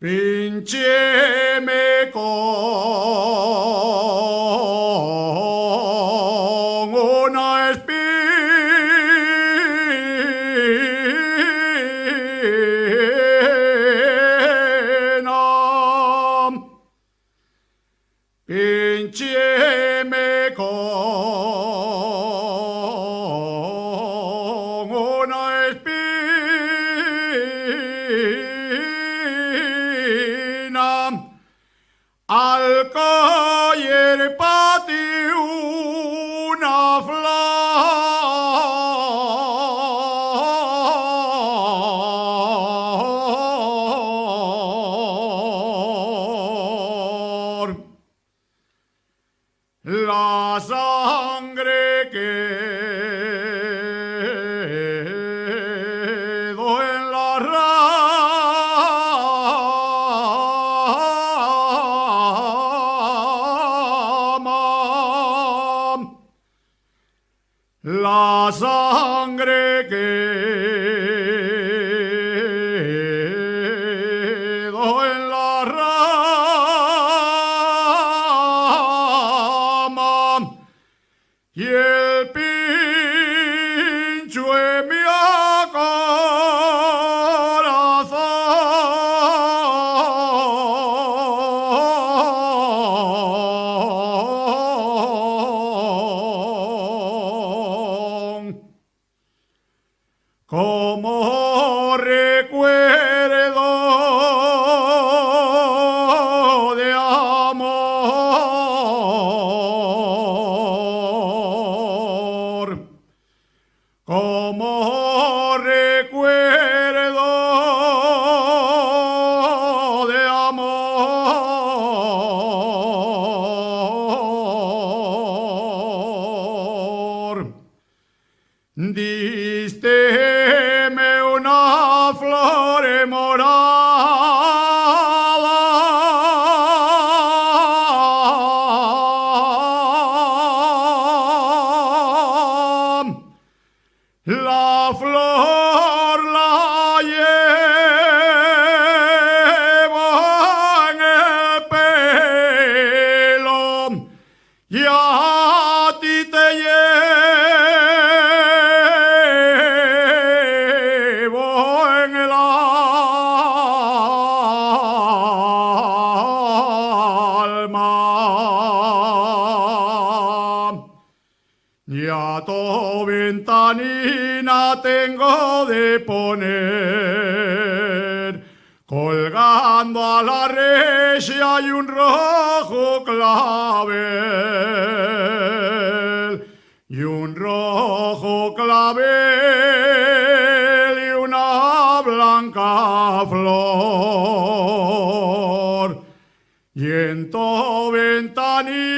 Pincheme con una espina. Pincheme con una espina. Al caer patí una flor. La sangre quedó en la rama. La sangre quedó en la rama. Y el pincho en mi corazón. Como recuerdo de amor, como recuerdo de amor. Dísteme una flor morada. La flor la llevo en el pelo y a ti te llevo en el alma. Ya tu ventanina tengo de poner, colgando a la recia y un rojo clavel, y un rojo clavel y una blanca flor. Y en tu ventanilla